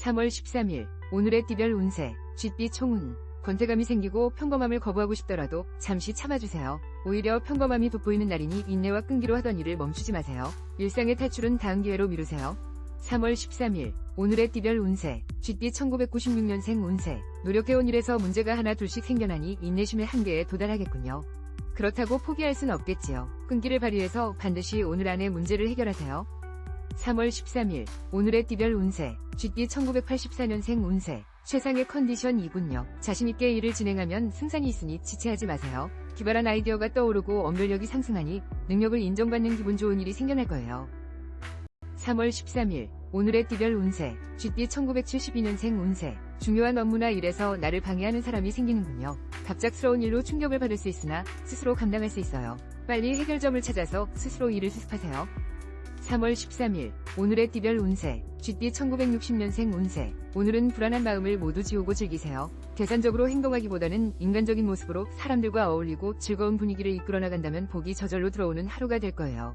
3월 13일 오늘의 띠별 운세 쥐띠 총운. 권태감이 생기고 평범함을 거부하고 싶더라도 잠시 참아주세요. 오히려 평범함이 돋보이는 날이니 인내와 끈기로 하던 일을 멈추지 마세요. 일상의 탈출은 다음 기회로 미루세요. 3월 13일 오늘의 띠별 운세 쥐띠 1996년생 운세. 노력해온 일에서 문제가 하나 둘씩 생겨나니 인내심의 한계에 도달하겠군요. 그렇다고 포기할 순 없겠지요. 끈기를 발휘해서 반드시 오늘 안에 문제를 해결하세요. 3월 13일 오늘의 띠별 운세 쥐띠 1984년생 운세. 최상의 컨디션이군요. 자신있게 일을 진행하면 승산이 있으니 지체하지 마세요. 기발한 아이디어가 떠오르고 언별력이 상승하니 능력을 인정받는 기분 좋은 일이 생겨날 거예요. 3월 13일 오늘의 띠별 운세 쥐띠 1972년생 운세. 중요한 업무나 일에서 나를 방해하는 사람이 생기는군요. 갑작스러운 일로 충격을 받을 수 있으나 스스로 감당할 수 있어요. 빨리 해결점을 찾아서 스스로 일을 수습하세요. 3월 13일 오늘의 띠별 운세 쥐띠 1960년생 운세. 오늘은 불안한 마음을 모두 지우고 즐기세요. 계산적으로 행동하기보다는 인간적인 모습으로 사람들과 어울리고 즐거운 분위기를 이끌어 나간다면 복이 저절로 들어오는 하루가 될 거예요.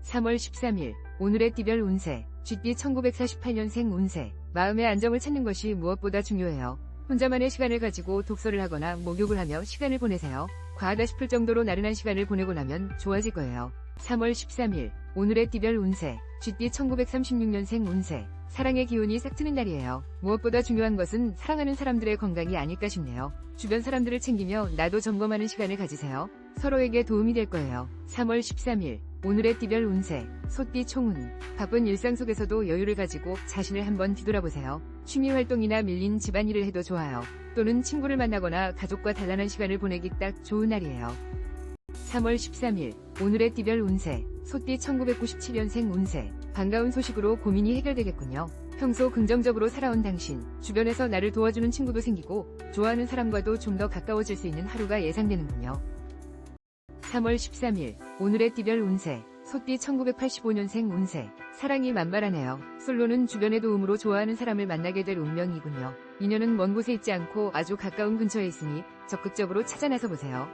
3월 13일 오늘의 띠별 운세 쥐띠 1948년생 운세. 마음의 안정을 찾는 것이 무엇보다 중요해요. 혼자만의 시간을 가지고 독서를 하거나 목욕을 하며 시간을 보내세요. 과하다 싶을 정도로 나른한 시간을 보내고 나면 좋아질 거예요. 3월 13일 오늘의 띠별 운세 쥐띠 1936년생 운세. 사랑의 기운이 싹 트는 날이에요. 무엇보다 중요한 것은 사랑하는 사람들의 건강이 아닐까 싶네요. 주변 사람들을 챙기며 나도 점검하는 시간을 가지세요. 서로에게 도움이 될 거예요. 3월 13일 오늘의 띠별 운세 소띠 총운. 바쁜 일상 속에서도 여유를 가지고 자신을 한번 뒤돌아보세요. 취미 활동이나 밀린 집안일을 해도 좋아요. 또는 친구를 만나거나 가족과 단란한 시간을 보내기 딱 좋은 날이에요. 3월 13일 오늘의 띠별 운세 소띠 1997년생 운세. 반가운 소식으로 고민이 해결되겠군요. 평소 긍정적으로 살아온 당신. 주변에서 나를 도와주는 친구도 생기고 좋아하는 사람과도 좀 더 가까워질 수 있는 하루가 예상되는군요. 3월 13일 오늘의 띠별 운세 소띠 1985년생 운세. 사랑이 만발하네요. 솔로는 주변의 도움으로 좋아하는 사람을 만나게 될 운명이군요. 인연은 먼 곳에 있지 않고 아주 가까운 근처에 있으니 적극적으로 찾아 나서 보세요.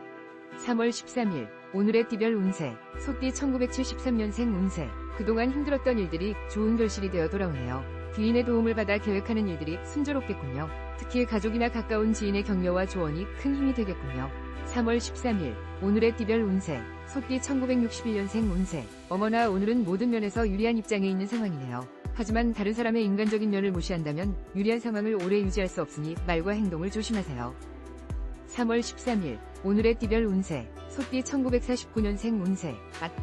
3월 13일 오늘의 띠별 운세 소띠 1973년생 운세. 그동안 힘들었던 일들이 좋은 결실이 되어 돌아오네요. 귀인의 도움을 받아 계획하는 일들이 순조롭겠군요. 특히 가족이나 가까운 지인의 격려와 조언이 큰 힘이 되겠군요. 3월 13일 오늘의 띠별 운세 소띠 1961년생 운세. 어머나 오늘은 모든 면에서 유리한 입장에 있는 상황이네요. 하지만 다른 사람의 인간적인 면을 무시한다면 유리한 상황을 오래 유지할 수 없으니 말과 행동을 조심하세요. 3월 13일 오늘의 띠별 운세 소띠 1949년생 운세.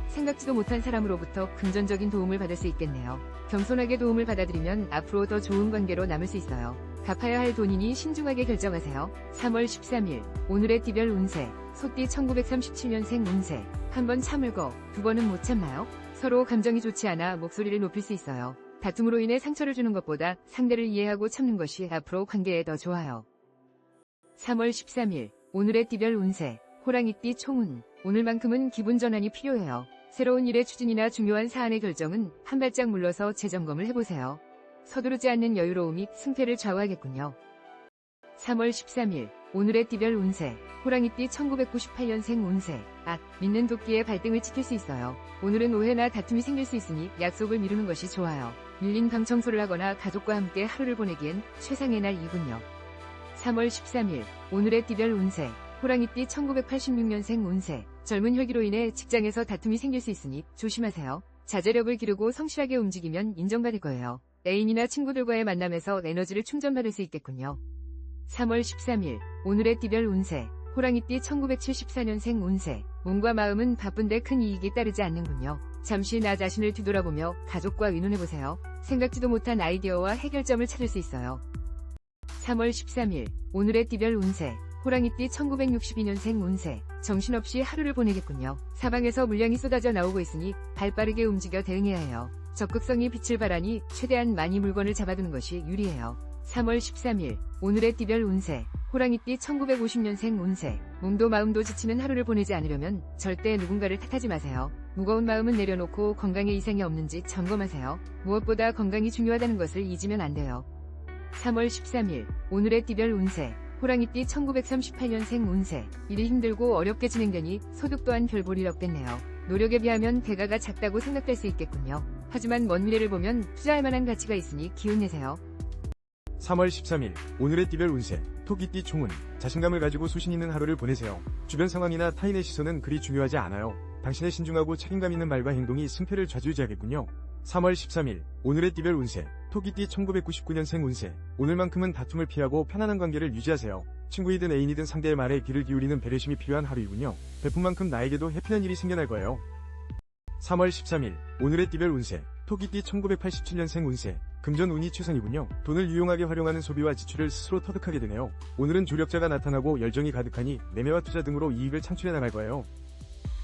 생각지도 못한 사람으로부터 금전적인 도움을 받을 수 있겠네요. 겸손하게 도움을 받아들이면 앞으로 더 좋은 관계로 남을 수 있어요. 갚아야 할 돈이니 신중하게 결정하세요. 3월 13일 오늘의 띠별 운세 소띠 1937년생 운세. 한 번 참을거 두 번은 못 참나요? 서로 감정이 좋지 않아 목소리를 높일 수 있어요. 다툼으로 인해 상처를 주는 것보다 상대를 이해하고 참는 것이 앞으로 관계에 더 좋아요. 3월 13일 오늘의 띠별 운세 호랑이띠 총운. 오늘만큼은 기분 전환이 필요해요. 새로운 일의 추진이나 중요한 사안의 결정은 한 발짝 물러서 재점검을 해보세요. 서두르지 않는 여유로움이 승패를 좌우하겠군요. 3월 13일 오늘의 띠별 운세 호랑이띠 1998년생 운세. 믿는 도끼에 발등을 찍힐 수 있어요. 오늘은 오해나 다툼이 생길 수 있으니 약속을 미루는 것이 좋아요. 밀린 방 청소를 하거나 가족과 함께 하루를 보내기엔 최상의 날이군요. 3월 13일 오늘의 띠별 운세 호랑이띠 1986년생 운세. 젊은 혈기로 인해 직장에서 다툼이 생길 수 있으니 조심하세요. 자제력을 기르고 성실하게 움직이면 인정받을 거예요. 애인이나 친구들과의 만남에서 에너지를 충전받을 수 있겠군요. 3월 13일 오늘의 띠별 운세 호랑이띠 1974년생 운세. 몸과 마음은 바쁜데 큰 이익이 따르지 않는군요. 잠시 나 자신을 뒤돌아보며 가족과 의논해보세요. 생각지도 못한 아이디어와 해결점을 찾을 수 있어요. 3월 13일 오늘의 띠별 운세 호랑이띠 1962년생 운세. 정신없이 하루를 보내겠군요. 사방에서 물량이 쏟아져 나오고 있으니 발빠르게 움직여 대응해야 해요. 적극성이 빛을 발하니 최대한 많이 물건을 잡아두는 것이 유리해요. 3월 13일 오늘의 띠별 운세 호랑이띠 1950년생 운세. 몸도 마음도 지치는 하루를 보내지 않으려면 절대 누군가를 탓하지 마세요. 무거운 마음은 내려놓고 건강에 이상이 없는지 점검하세요. 무엇보다 건강이 중요하다는 것을 잊으면 안 돼요. 3월 13일 오늘의 띠별 운세 호랑이띠 1938년생 운세. 일이 힘들고 어렵게 진행되니 소득 또한 별 볼일 없겠네요. 노력에 비하면 대가가 작다고 생각될 수 있겠군요. 하지만 먼 미래를 보면 투자할 만한 가치가 있으니 기운 내세요. 3월 13일 오늘의 띠별 운세 토끼띠 총운 자신감을 가지고 소신 있는 하루를 보내세요. 주변 상황이나 타인의 시선은 그리 중요하지 않아요. 당신의 신중하고 책임감 있는 말과 행동이 승패를 좌지우지하겠군요. 3월 13일 오늘의 띠별 운세 토끼띠 1999년생 운세 오늘만큼은 다툼을 피하고 편안한 관계를 유지하세요. 친구이든 애인이든 상대의 말에 귀를 기울이는 배려심이 필요한 하루이군요. 베푼 만큼 나에게도 해피한 일이 생겨날 거예요. 3월 13일 오늘의 띠별 운세 토끼띠 1987년생 운세 금전 운이 최선이군요. 돈을 유용하게 활용하는 소비와 지출을 스스로 터득하게 되네요. 오늘은 조력자가 나타나고 열정이 가득하니 매매와 투자 등으로 이익을 창출해 나갈 거예요.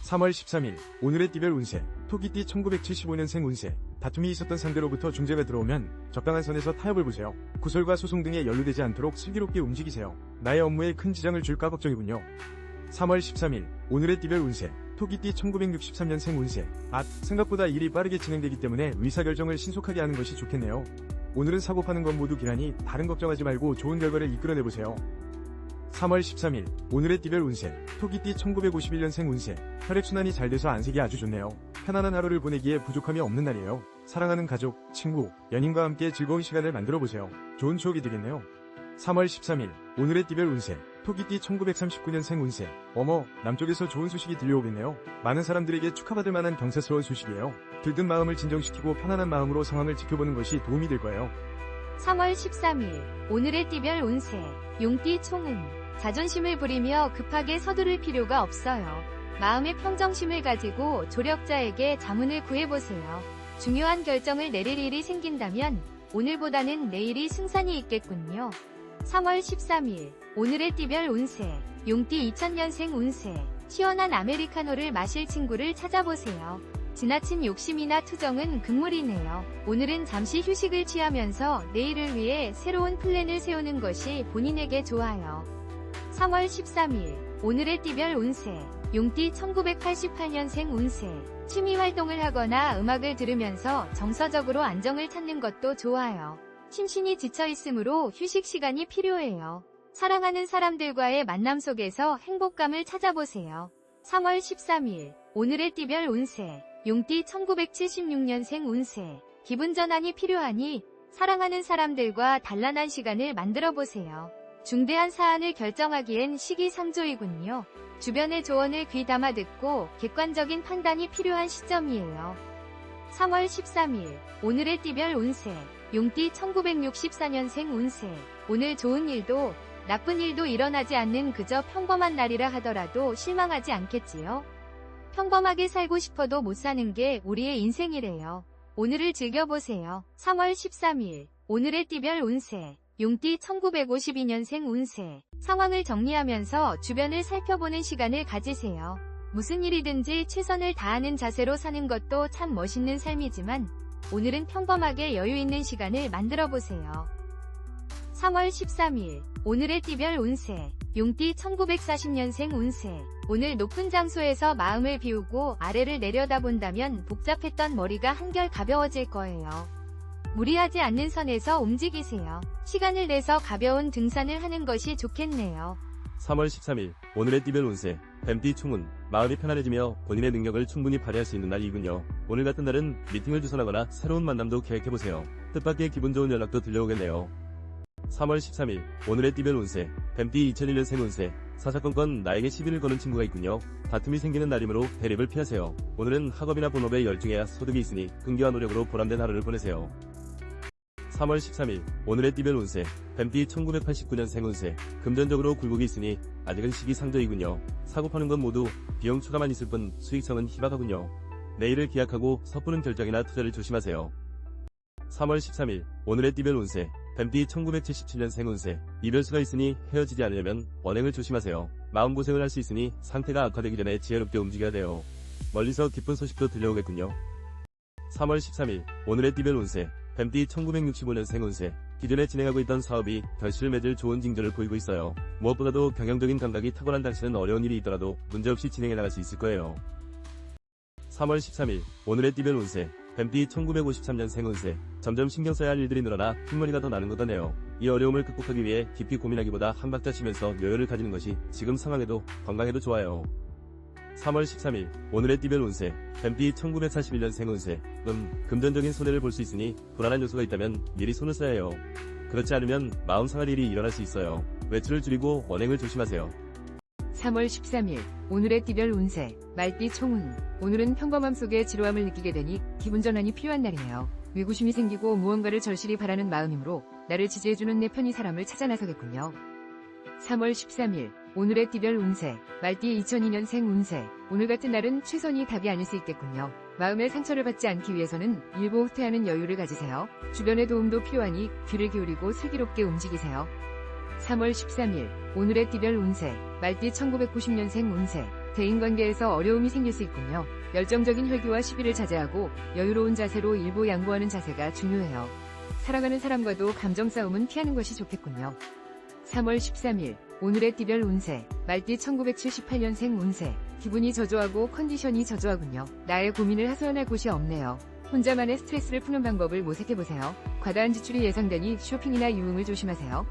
3월 13일 오늘의 띠별 운세 토끼띠 1975년생 운세 다툼이 있었던 상대로부터 중재가 들어오면 적당한 선에서 타협을 보세요. 구설과 소송 등에 연루되지 않도록 슬기롭게 움직이세요. 나의 업무에 큰 지장을 줄까 걱정이군요. 3월 13일 오늘의 띠별 운세 토끼띠 1963년생 운세 생각보다 일이 빠르게 진행되기 때문에 의사결정을 신속하게 하는 것이 좋겠네요. 오늘은 사고 파는 건 모두 기란이 다른 걱정하지 말고 좋은 결과를 이끌어내보세요. 3월 13일 오늘의 띠별 운세 토끼띠 1951년생 운세 혈액순환이 잘 돼서 안색이 아주 좋네요. 편안한 하루를 보내기에 부족함이 없는 날이에요. 사랑하는 가족, 친구, 연인과 함께 즐거운 시간을 만들어보세요. 좋은 추억이 되겠네요. 3월 13일 오늘의 띠별 운세 토끼띠 1939년생 운세 남쪽에서 좋은 소식이 들려오겠네요. 많은 사람들에게 축하받을 만한 경사스러운 소식이에요. 들뜬 마음을 진정시키고 편안한 마음으로 상황을 지켜보는 것이 도움이 될 거예요. 3월 13일 오늘의 띠별 운세 용띠 총운 자존심을 부리며 급하게 서두를 필요가 없어요. 마음의 평정심을 가지고 조력자에게 자문을 구해보세요. 중요한 결정을 내릴 일이 생긴다면 오늘보다는 내일이 승산이 있겠군요. 3월 13일 오늘의 띠별 운세 용띠 2000년생 운세 시원한 아메리카노를 마실 친구를 찾아보세요. 지나친 욕심이나 투정은 금물이네요. 오늘은 잠시 휴식을 취하면서 내일을 위해 새로운 플랜을 세우는 것이 본인에게 좋아요. 3월 13일 오늘의 띠별 운세 용띠 1988년생 운세 취미활동을 하거나 음악을 들으면서 정서적으로 안정을 찾는 것도 좋아요. 심신이 지쳐있으므로 휴식 시간이 필요해요. 사랑하는 사람들과의 만남 속에서 행복감을 찾아보세요. 3월 13일 오늘의 띠별 운세 용띠 1976년생 운세 기분 전환이 필요하니 사랑하는 사람들과 단란한 시간을 만들어보세요. 중대한 사안을 결정하기엔 시기상조이군요. 주변의 조언을 귀담아 듣고 객관적인 판단이 필요한 시점이에요. 3월 13일 오늘의 띠별 운세 용띠 1964년생 운세 오늘 좋은 일도 나쁜 일도 일어나지 않는 그저 평범한 날이라 하더라도 실망하지 않겠지요? 평범하게 살고 싶어도 못 사는 게 우리의 인생이래요. 오늘을 즐겨보세요. 3월 13일 오늘의 띠별 운세 용띠 1952년생 운세 상황을 정리하면서 주변을 살펴보는 시간을 가지세요. 무슨 일이든지 최선을 다하는 자세로 사는 것도 참 멋있는 삶이지만 오늘은 평범하게 여유 있는 시간을 만들어보세요. 3월 13일 오늘의 띠별 운세 용띠 1940년생 운세 오늘 높은 장소에서 마음을 비우고 아래를 내려다본다면 복잡했던 머리가 한결 가벼워질 거예요. 무리하지 않는 선에서 움직이세요. 시간을 내서 가벼운 등산을 하는 것이 좋겠네요. 3월 13일 오늘의 띠별 운세 뱀띠 총운 마음이 편안해지며 본인의 능력을 충분히 발휘할 수 있는 날이군요. 오늘 같은 날은 미팅을 주선하거나 새로운 만남도 계획해보세요. 뜻밖의 기분 좋은 연락도 들려오겠네요. 3월 13일 오늘의 띠별 운세 뱀띠 2001년생 운세 사사건건 나에게 시비를 거는 친구가 있군요. 다툼이 생기는 날이므로 대립을 피하세요. 오늘은 학업이나 본업에 열중해야 소득이 있으니 끈기와 노력으로 보람된 하루를 보내세요. 3월 13일 오늘의 띠별 운세 뱀띠 1989년생 운세 금전적으로 굴곡이 있으니 아직은 시기상조이군요. 사고 파는 건 모두 비용 추가만 있을 뿐 수익성은 희박하군요. 내일을 기약하고 섣부른 결정이나 투자를 조심하세요. 3월 13일 오늘의 띠별 운세 뱀띠 1977년생 운세 이별수가 있으니 헤어지지 않으려면 언행을 조심하세요. 마음고생을 할 수 있으니 상태가 악화되기 전에 지혜롭게 움직여야 돼요. 멀리서 기쁜 소식도 들려오겠군요. 3월 13일 오늘의 띠별 운세 뱀띠 1965년생 운세 기존에 진행하고 있던 사업이 결실을 맺을 좋은 징조를 보이고 있어요. 무엇보다도 경영적인 감각이 탁월한 당신은 어려운 일이 있더라도 문제없이 진행해 나갈 수 있을 거예요. 3월 13일 오늘의 띠별 운세 뱀띠 1953년생 운세 점점 신경 써야 할 일들이 늘어나 흰머리가 더 나는 것 같네요. 이 어려움을 극복하기 위해 깊이 고민하기보다 한 박자 쉬면서 여유를 가지는 것이 지금 상황에도 건강에도 좋아요. 3월 13일 오늘의 띠별 운세 뱀띠 1941년생 운세 금전적인 손해를 볼 수 있으니 불안한 요소가 있다면 미리 손을 써야 해요. 그렇지 않으면 마음 상할 일이 일어날 수 있어요. 외출을 줄이고 언행을 조심하세요. 3월 13일 오늘의 띠별 운세 말띠 총운. 오늘은 평범함 속에 지루함을 느끼게 되니 기분 전환이 필요한 날이네요. 위구심이 생기고 무언가를 절실히 바라는 마음이므로 나를 지지해주는 내 편의 사람을 찾아 나서겠군요. 3월 13일 오늘의 띠별 운세 말띠 2002년생 운세. 오늘 같은 날은 최선이 답이 아닐 수 있겠군요. 마음의 상처를 받지 않기 위해서는 일부 후퇴하는 여유를 가지세요. 주변의 도움도 필요하니 귀를 기울이고 슬기롭게 움직이세요. 3월 13일 오늘의 띠별 운세 말띠 1990년생 운세. 대인관계에서 어려움이 생길 수 있군요. 열정적인 혈기와 시비를 자제하고 여유로운 자세로 일부 양보하는 자세가 중요해요. 사랑하는 사람과도 감정 싸움은 피하는 것이 좋겠군요. 3월 13일 오늘의 띠별 운세 말띠 1978년생 운세. 기분이 저조하고 컨디션이 저조하군요. 나의 고민을 하소연할 곳이 없네요. 혼자만의 스트레스를 푸는 방법을 모색해보세요. 과다한 지출이 예상되니 쇼핑이나 유흥을 조심하세요.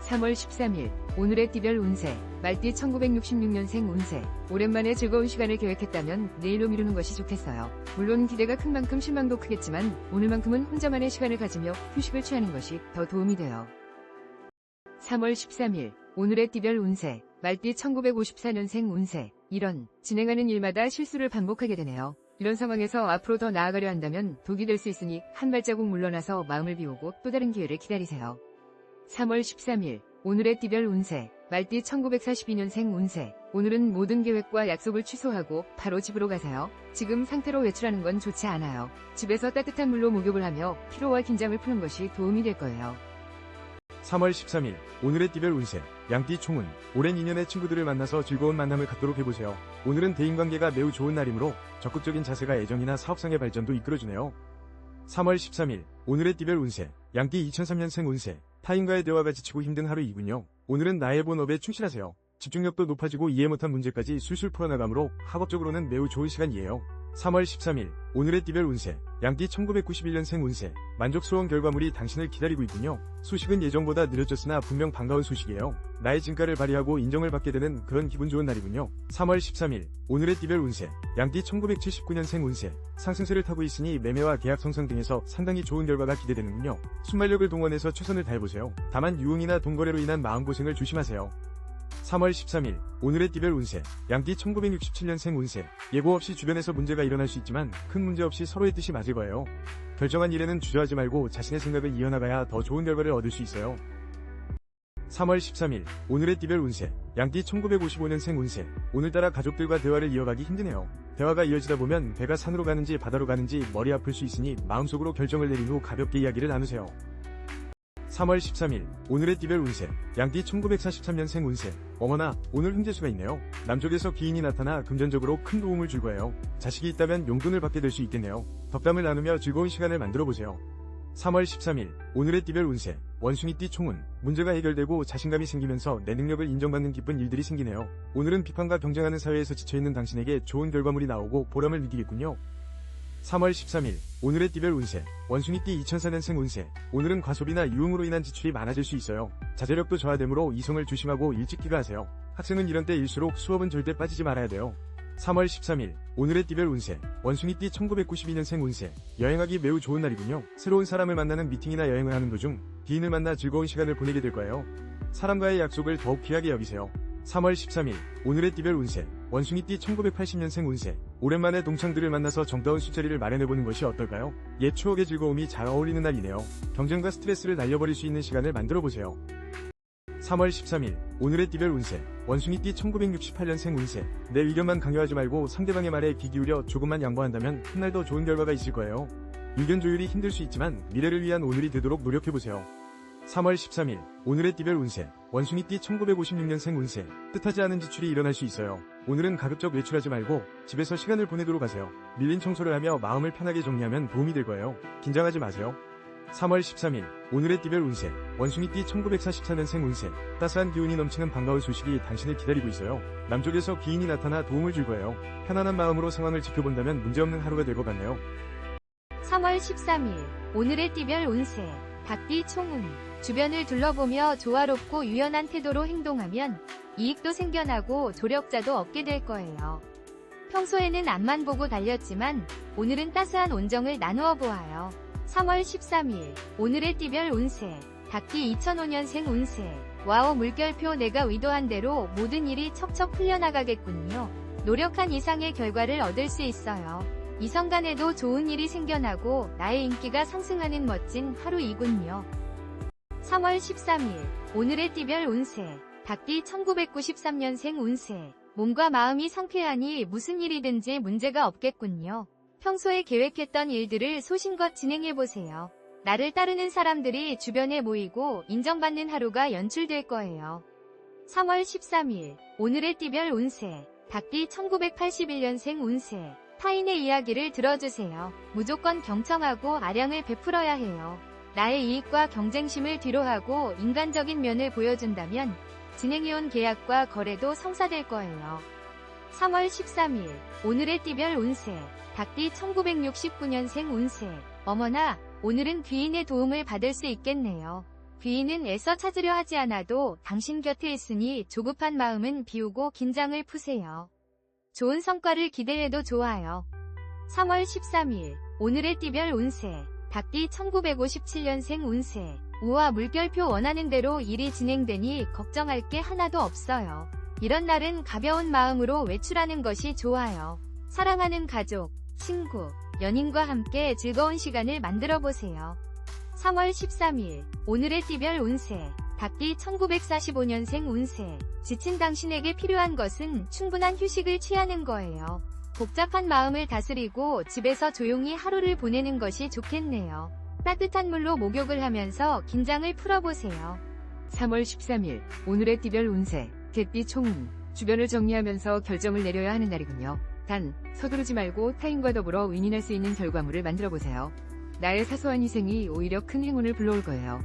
3월 13일 오늘의 띠별 운세 말띠 1966년생 운세. 오랜만에 즐거운 시간을 계획했다면 내일로 미루는 것이 좋겠어요. 물론 기대가 큰 만큼 실망도 크겠지만 오늘만큼은 혼자만의 시간을 가지며 휴식을 취하는 것이 더 도움이 돼요. 3월 13일 오늘의 띠별 운세 말띠 1954년생 운세. 진행하는 일마다 실수를 반복하게 되네요. 이런 상황에서 앞으로 더 나아가려 한다면 독이 될 수 있으니 한 발자국 물러나서 마음을 비우고 또 다른 기회를 기다리세요. 3월 13일 오늘의 띠별 운세 말띠 1942년생 운세. 오늘은 모든 계획과 약속을 취소하고 바로 집으로 가세요. 지금 상태로 외출하는 건 좋지 않아요. 집에서 따뜻한 물로 목욕을 하며 피로와 긴장을 푸는 것이 도움이 될 거예요. 3월 13일 오늘의 띠별 운세 양띠 총운. 오랜 인연의 친구들을 만나서 즐거운 만남을 갖도록 해보세요. 오늘은 대인관계가 매우 좋은 날이므로 적극적인 자세가 애정이나 사업상의 발전도 이끌어주네요. 3월 13일 오늘의 띠별 운세 양띠 2003년생 운세. 타인과의 대화가 지치고 힘든 하루이군요. 오늘은 나의 본업에 충실하세요. 집중력도 높아지고 이해 못한 문제까지 술술 풀어나가므로 학업적으로는 매우 좋은 시간이에요. 3월 13일 오늘의 띠별 운세 양띠 1991년생 운세. 만족스러운 결과물이 당신을 기다리고 있군요. 소식은 예정보다 느려졌으나 분명 반가운 소식이에요. 나의 진가를 발휘하고 인정을 받게 되는 그런 기분 좋은 날이군요. 3월 13일 오늘의 띠별 운세 양띠 1979년생 운세. 상승세를 타고 있으니 매매와 계약 성사 등에서 상당히 좋은 결과가 기대되는군요. 순발력을 동원해서 최선을 다해보세요. 다만 유흥이나 돈거래로 인한 마음고생을 조심하세요. 3월 13일 오늘의 띠별 운세 양띠 1967년생 운세. 예고 없이 주변에서 문제가 일어날 수 있지만 큰 문제 없이 서로의 뜻이 맞을 거예요. 결정한 일에는 주저하지 말고 자신의 생각을 이어나가야 더 좋은 결과를 얻을 수 있어요. 3월 13일 오늘의 띠별 운세 양띠 1955년생 운세. 오늘따라 가족들과 대화를 이어가기 힘드네요. 대화가 이어지다 보면 배가 산으로 가는지 바다로 가는지 머리 아플 수 있으니 마음속으로 결정을 내린 후 가볍게 이야기를 나누세요. 3월 13일 오늘의 띠별 운세 양띠 1943년생 운세. 어머나 오늘 횡재수가 있네요. 남쪽에서 기인이 나타나 금전적으로 큰 도움을 줄 거예요. 자식이 있다면 용돈을 받게 될 수 있겠네요. 덕담을 나누며 즐거운 시간을 만들어 보세요. 3월 13일 오늘의 띠별 운세 원숭이띠 총운. 문제가 해결되고 자신감이 생기면서 내 능력을 인정받는 기쁜 일들이 생기네요. 오늘은 비판과 경쟁하는 사회에서 지쳐있는 당신에게 좋은 결과물이 나오고 보람을 느끼겠군요. 3월 13일 오늘의 띠별 운세 원숭이띠 2004년생 운세. 오늘은 과소비나 유흥으로 인한 지출이 많아질 수 있어요. 자제력도 저하되므로 이성을 조심하고 일찍 귀가하세요. 학생은 이런 때일수록 수업은 절대 빠지지 말아야 돼요. 3월 13일 오늘의 띠별 운세 원숭이띠 1992년생 운세. 여행하기 매우 좋은 날이군요. 새로운 사람을 만나는 미팅이나 여행을 하는 도중 기인을 만나 즐거운 시간을 보내게 될 거예요. 사람과의 약속을 더욱 귀하게 여기세요. 3월 13일 오늘의 띠별 운세 원숭이띠 1980년생 운세. 오랜만에 동창들을 만나서 정다운 술자리를 마련해보는 것이 어떨까요? 옛 추억의 즐거움이 잘 어울리는 날이네요. 경쟁과 스트레스를 날려버릴 수 있는 시간을 만들어보세요. 3월 13일 오늘의 띠별 운세 원숭이띠 1968년생 운세. 내 의견만 강요하지 말고 상대방의 말에 귀 기울여 조금만 양보한다면 훗날 더 좋은 결과가 있을 거예요. 의견 조율이 힘들 수 있지만 미래를 위한 오늘이 되도록 노력해보세요. 3월 13일 오늘의 띠별 운세 원숭이띠 1956년생 운세. 뜻하지 않은 지출이 일어날 수 있어요. 오늘은 가급적 외출하지 말고 집에서 시간을 보내도록 하세요. 밀린 청소를 하며 마음을 편하게 정리하면 도움이 될 거예요. 긴장하지 마세요. 3월 13일 오늘의 띠별 운세 원숭이띠 1944년생 운세. 따스한 기운이 넘치는 반가운 소식이 당신을 기다리고 있어요. 남쪽에서 기인이 나타나 도움을 줄 거예요. 편안한 마음으로 상황을 지켜본다면 문제없는 하루가 될 것 같네요. 3월 13일 오늘의 띠별 운세 닭띠 총운. 주변을 둘러보며 조화롭고 유연한 태도로 행동하면 이익도 생겨나고 조력자도 얻게 될 거예요. 평소에는 앞만 보고 달렸지만 오늘은 따스한 온정을 나누어 보아요. 3월 13일 오늘의 띠별 운세 닭띠 2005년생 운세. 와우 물결표 내가 의도한 대로 모든 일이 척척 풀려나가겠군요. 노력한 이상의 결과를 얻을 수 있어요. 이성 간에도 좋은 일이 생겨나고 나의 인기가 상승하는 멋진 하루이군요. 3월 13일 오늘의 띠별 운세. 닭띠 1993년생 운세. 몸과 마음이 상쾌하니 무슨 일이든지 문제가 없겠군요. 평소에 계획했던 일들을 소신껏 진행해보세요. 나를 따르는 사람들이 주변에 모이고 인정받는 하루가 연출될 거예요. 3월 13일 오늘의 띠별 운세. 닭띠 1981년생 운세. 타인의 이야기를 들어주세요. 무조건 경청하고 아량을 베풀어야 해요. 나의 이익과 경쟁심을 뒤로하고 인간적인 면을 보여준다면 진행해온 계약과 거래도 성사될 거예요. 3월 13일 오늘의 띠별 운세. 닭띠 1969년생 운세. 어머나, 오늘은 귀인의 도움을 받을 수 있겠네요. 귀인은 애써 찾으려 하지 않아도 당신 곁에 있으니 조급한 마음은 비우고 긴장을 푸세요. 좋은 성과를 기대해도 좋아요. 3월 13일 오늘의 띠별 운세. 닭띠 1957년생 운세. 우와 물결표 원하는 대로 일이 진행되니 걱정할 게 하나도 없어요. 이런 날은 가벼운 마음으로 외출하는 것이 좋아요. 사랑하는 가족, 친구, 연인과 함께 즐거운 시간을 만들어 보세요. 3월 13일 오늘의 띠별 운세. 닭띠 1945년생 운세. 지친 당신에게 필요한 것은 충분한 휴식을 취하는 거예요. 복잡한 마음을 다스리고 집에서 조용히 하루를 보내는 것이 좋겠네요. 따뜻한 물로 목욕을 하면서 긴장을 풀어보세요. 3월 13일 오늘의 띠별 운세. 개띠 총운. 주변을 정리하면서 결정을 내려야 하는 날이군요. 단, 서두르지 말고 타인과 더불어 윈윈할 수 있는 결과물을 만들어보세요. 나의 사소한 희생이 오히려 큰 행운을 불러올 거예요.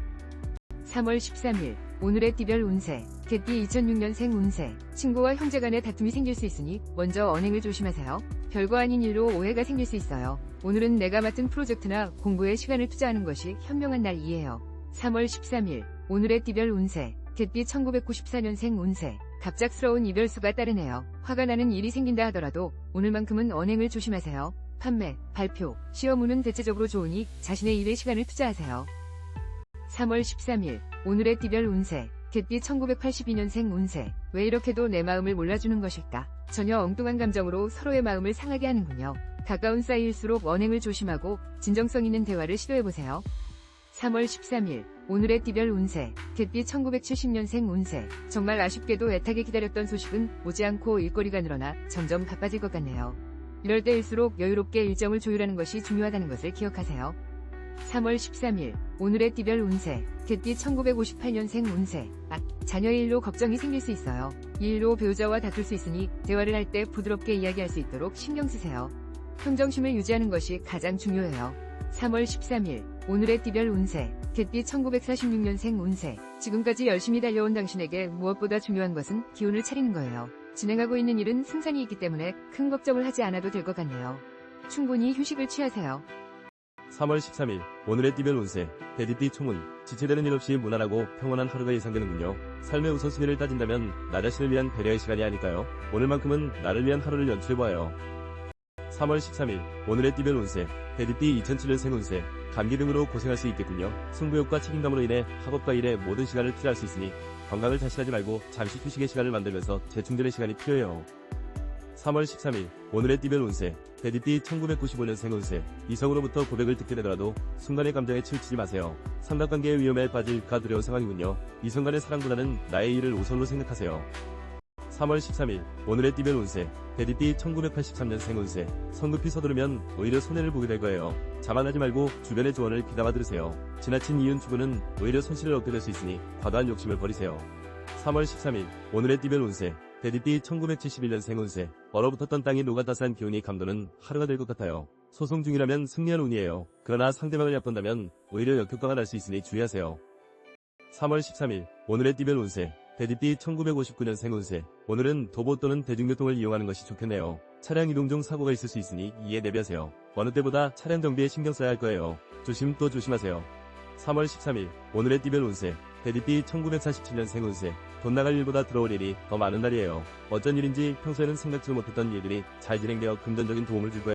3월 13일 오늘의 띠별 운세. 개띠 2006년생 운세. 친구와 형제 간에 다툼이 생길 수 있으니 먼저 언행을 조심하세요. 별거 아닌 일로 오해가 생길 수 있어요. 오늘은 내가 맡은 프로젝트나 공부에 시간을 투자하는 것이 현명한 날이에요. 3월 13일 오늘의 띠별 운세. 개띠 1994년생 운세. 갑작스러운 이별수가 따르네요. 화가 나는 일이 생긴다 하더라도 오늘만큼은 언행을 조심하세요. 판매, 발표, 시험운은 대체적으로 좋으니 자신의 일에 시간을 투자하세요. 3월 13일 오늘의 띠별 운세. 개띠 1982년생 운세. 왜 이렇게도 내 마음을 몰라주는 것일까? 전혀 엉뚱한 감정으로 서로의 마음을 상하게 하는군요. 가까운 사이일수록 언행을 조심하고 진정성 있는 대화를 시도해보세요. 3월 13일 오늘의 띠별 운세. 개띠 1970년생 운세. 정말 아쉽게도 애타게 기다렸던 소식은 오지 않고 일거리가 늘어나 점점 바빠질 것 같네요. 이럴 때일수록 여유롭게 일정을 조율하는 것이 중요하다는 것을 기억하세요. 3월 13일 오늘의 띠별 운세. 개띠 1958년생 운세. 자녀의 일로 걱정이 생길 수 있어요. 이 일로 배우자와 다툴 수 있으니 대화를 할 때 부드럽게 이야기할 수 있도록 신경 쓰세요. 평정심을 유지하는 것이 가장 중요해요. 3월 13일 오늘의 띠별 운세. 개띠 1946년생 운세. 지금까지 열심히 달려온 당신에게 무엇보다 중요한 것은 기운을 차리는 거예요. 진행하고 있는 일은 승산이 있기 때문에 큰 걱정을 하지 않아도 될 것 같네요. 충분히 휴식을 취하세요. 3월 13일 오늘의 띠별 운세. 개띠 총운. 지체되는 일 없이 무난하고 평온한 하루가 예상되는군요. 삶의 우선순위를 따진다면 나 자신을 위한 배려의 시간이 아닐까요? 오늘만큼은 나를 위한 하루를 연출해봐요. 3월 13일 오늘의 띠별 운세. 개띠 2007년생 운세. 감기 등으로 고생할 수 있겠군요. 승부욕과 책임감으로 인해 학업과 일에 모든 시간을 투자할 수 있으니 건강을 자신하지 말고 잠시 휴식의 시간을 만들면서 재충전의 시간이 필요해요. 3월 13일 오늘의 띠별 운세. 개띠 1995년생 운세. 이성으로부터 고백을 듣게 되더라도 순간의 감정에 치우치지 마세요. 삼각관계의 위험에 빠질까 두려운 상황이군요. 이성 간의 사랑보다는 나의 일을 우선으로 생각하세요. 3월 13일 오늘의 띠별 운세. 개띠 1983년생 운세. 성급히 서두르면 오히려 손해를 보게 될 거예요. 자만하지 말고 주변의 조언을 귀담아 들으세요. 지나친 이윤 추구는 오히려 손실을 얻게 될 수 있으니 과도한 욕심을 버리세요. 3월 13일 오늘의 띠별 운세. 개띠 1971년생 운세. 얼어붙었던 땅이 녹아다스한 기운이 감도는 하루가 될 것 같아요. 소송 중이라면 승리할 운이에요. 그러나 상대방을 얕본다면 오히려 역효과가 날 수 있으니 주의하세요. 3월 13일 오늘의 띠별 운세. 개띠 1959년생 운세. 오늘은 도보 또는 대중교통을 이용하는 것이 좋겠네요. 차량 이동 중 사고가 있을 수 있으니 이에 대비하세요. 어느 때보다 차량 정비에 신경 써야 할 거예요. 조심 또 조심하세요. 3월 13일 오늘의 띠별 운세. 개띠 1947년생 운세. 돈 나갈 일보다 들어올 일이 더 많은 날이에요. 어쩐 일인지 평소에는 생각지도 못했던 일들이 잘 진행되어 금전적인 도움을 줄 거예요.